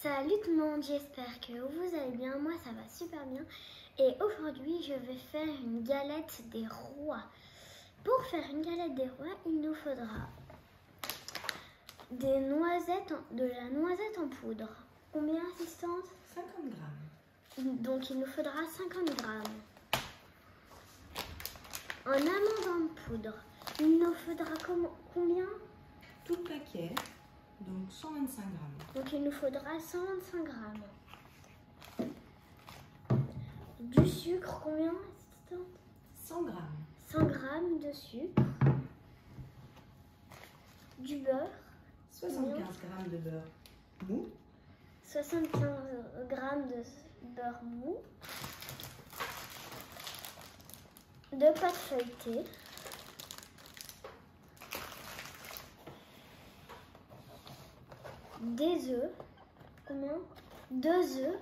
Salut tout le monde, j'espère que vous allez bien, moi ça va super bien. Et aujourd'hui je vais faire une galette des rois. Pour faire une galette des rois, il nous faudra des noisettes, de la noisette en poudre. Combien, assistante? 50 grammes. Donc il nous faudra 50 grammes. En amande en poudre, il nous faudra combien? Tout le paquet, donc 125 grammes. Donc il nous faudra 125 grammes. Du sucre, combien, assistante? 100 grammes. 100 grammes de sucre. Du beurre. 75 grammes de beurre mou. 75 grammes de beurre mou. De pâte feuilletée. Des œufs. Combien? 2 œufs.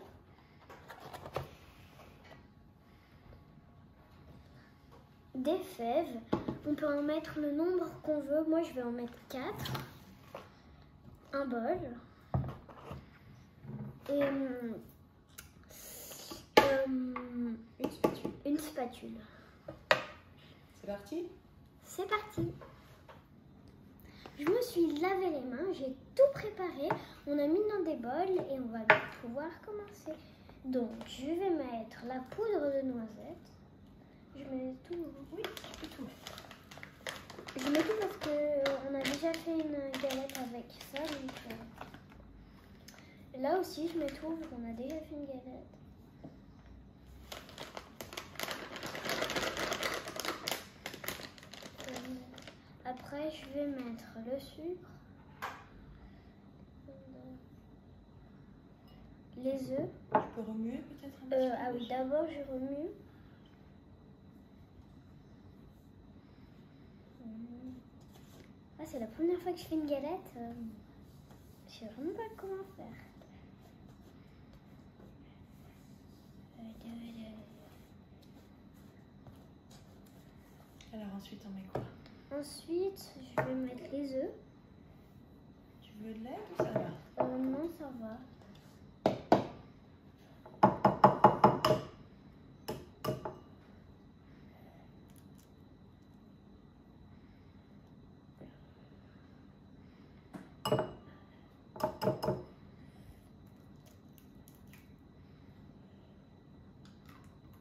Des fèves. On peut en mettre le nombre qu'on veut. Moi, je vais en mettre 4. Un bol. Et une spatule. C'est parti? C'est parti. Je me suis lavé les mains, j'ai tout préparé. On a mis dans des bols et on va pouvoir commencer. Donc, je vais mettre la poudre de noisette. Je mets tout. Oui, tu peux tout mettre. Je mets tout parce qu'on a déjà fait une galette avec ça. Donc, là aussi, je mets tout parce qu'on a déjà fait une galette. Après, je vais mettre le sucre, les œufs. Tu peux remuer peut-être un petit peu? Ah oui, d'abord je remue. Ah, c'est la première fois que je fais une galette. Je sais vraiment pas comment faire. Alors ensuite on met quoi? Ensuite, je vais mettre les œufs. Tu veux de l'aide ou ça va? Non, ça va.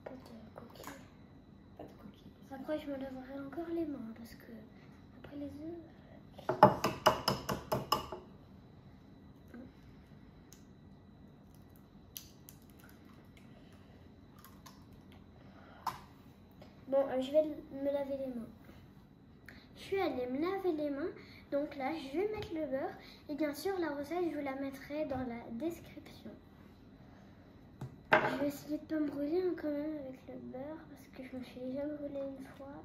Pas de coquille. Après, je me laverai encore les mains parce que après les œufs. Bon, je vais me laver les mains. Je suis allée me laver les mains. Donc là, je vais mettre le beurre. Et bien sûr, la recette, je vous la mettrai dans la description. Je vais essayer de ne pas me brûler quand même avec le beurre parce que je me suis déjà brûlée une fois.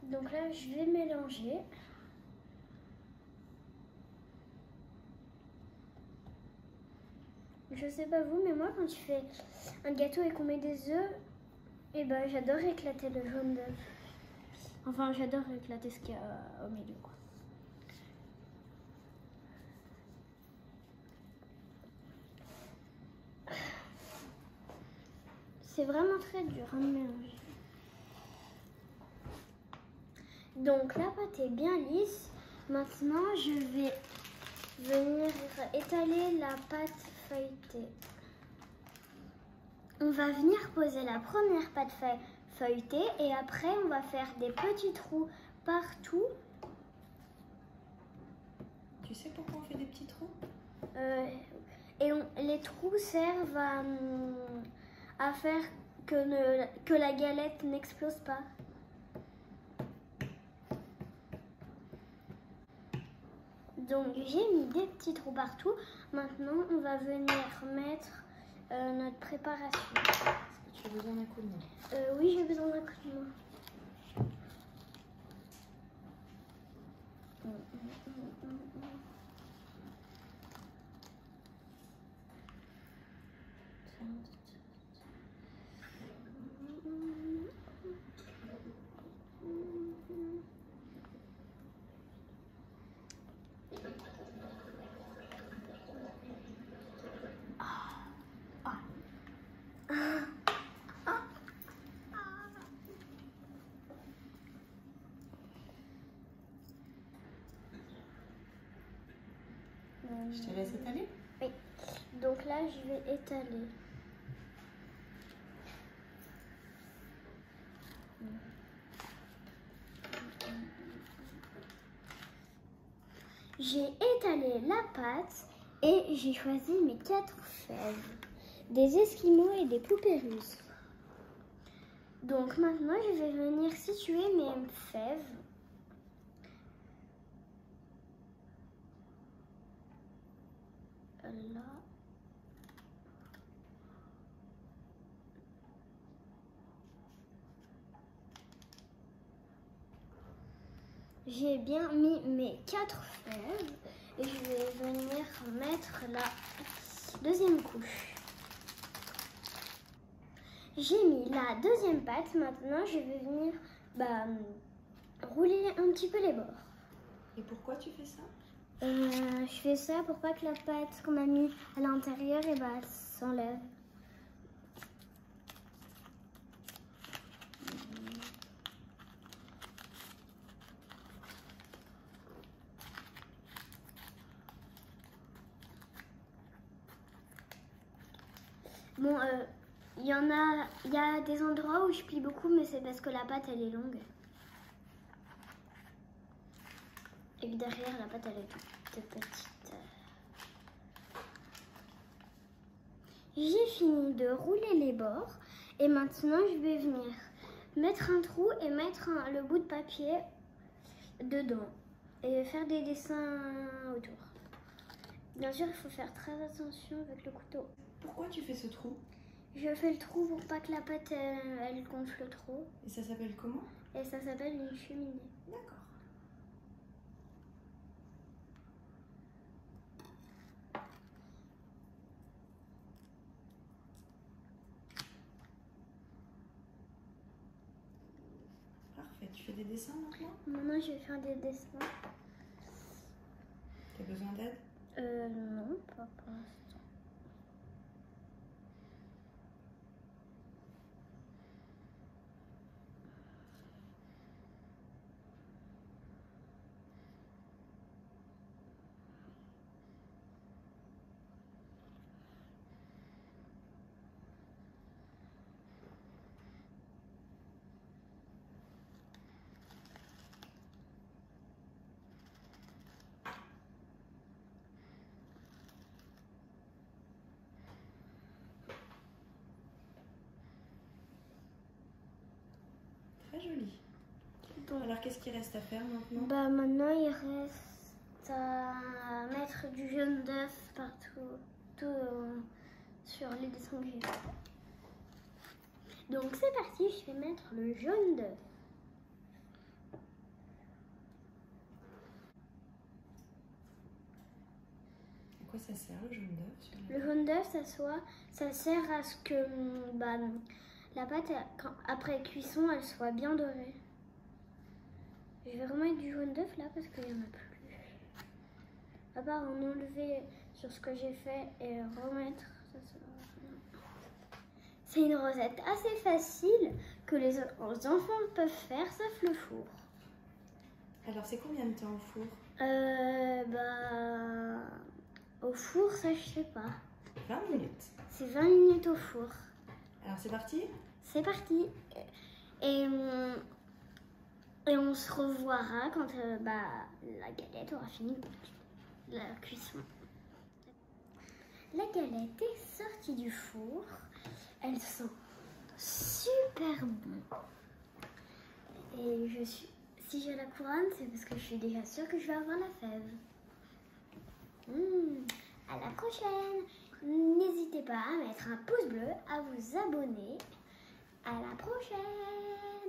Donc là, je vais mélanger. Je sais pas vous, mais moi, quand je fais un gâteau et qu'on met des œufs, eh ben, j'adore éclater le jaune d'œuf. Enfin, j'adore éclater ce qu'il y a au milieu, quoi. C'est vraiment très dur à mélanger. Donc la pâte est bien lisse. Maintenant, je vais venir étaler la pâte feuilletée. On va venir poser la première pâte feuilletée et après on va faire des petits trous partout. Tu sais pourquoi on fait des petits trous? Les trous servent à faire que la galette n'explose pas. Donc j'ai mis des petits trous partout. Maintenant on va venir mettre notre préparation. Est-ce que tu as besoin d'un coup de main? Oui, j'ai besoin d'un coup de main. Je te laisse étaler. Oui. Donc là, je vais étaler. J'ai étalé la pâte et j'ai choisi mes 4 fèves, des esquimaux et des poupées russes. Donc maintenant, je vais venir situer mes fèves. Là. J'ai bien mis mes 4 fèves et je vais venir mettre la deuxième couche. J'ai mis la deuxième pâte. Maintenant, je vais venir rouler un petit peu les bords. Et pourquoi tu fais ça? Je fais ça pour pas que la pâte qu'on a mis à l'intérieur s'enlève. Bon, il y a des endroits où je plie beaucoup, mais c'est parce que la pâte elle est longue. Et que derrière la pâte elle est toute petite. J'ai fini de rouler les bords et maintenant je vais venir mettre un trou et mettre le bout de papier dedans et faire des dessins autour. Bien sûr, il faut faire très attention avec le couteau. Pourquoi tu fais ce trou? Je fais le trou pour pas que la pâte elle gonfle trop. Et ça s'appelle comment? Et ça s'appelle une cheminée. D'accord. Parfait. Tu fais des dessins maintenant? Maintenant, je vais faire des dessins. Tu as besoin d'aide? Non, pas pour l'instant. Très joli. Donc, alors, qu'est-ce qu'il reste à faire maintenant? Maintenant, il reste à mettre du jaune d'œuf partout, sur les dessins que j'ai fait. Donc, c'est parti, je vais mettre le jaune d'œuf. À quoi ça sert le jaune d'œuf? Le jaune d'œuf, ça sert à ce que la pâte, après cuisson, elle soit bien dorée. Je vais remettre du jaune d'œuf là parce qu'il n'y en a plus. À part en enlever sur ce que j'ai fait et remettre. C'est une recette assez facile que les enfants peuvent faire, sauf le four. Alors, c'est combien de temps au four? Au four, ça je sais pas. 20 minutes. C'est 20 minutes au four. Alors, c'est parti? C'est parti. Et on se revoira quand la galette aura fini la cuisson. La galette est sortie du four. Elle sent super bon. Et si j'ai la couronne, c'est parce que je suis déjà sûre que je vais avoir la fève. À la prochaine. N'hésitez pas à mettre un pouce bleu, à vous abonner. À la prochaine.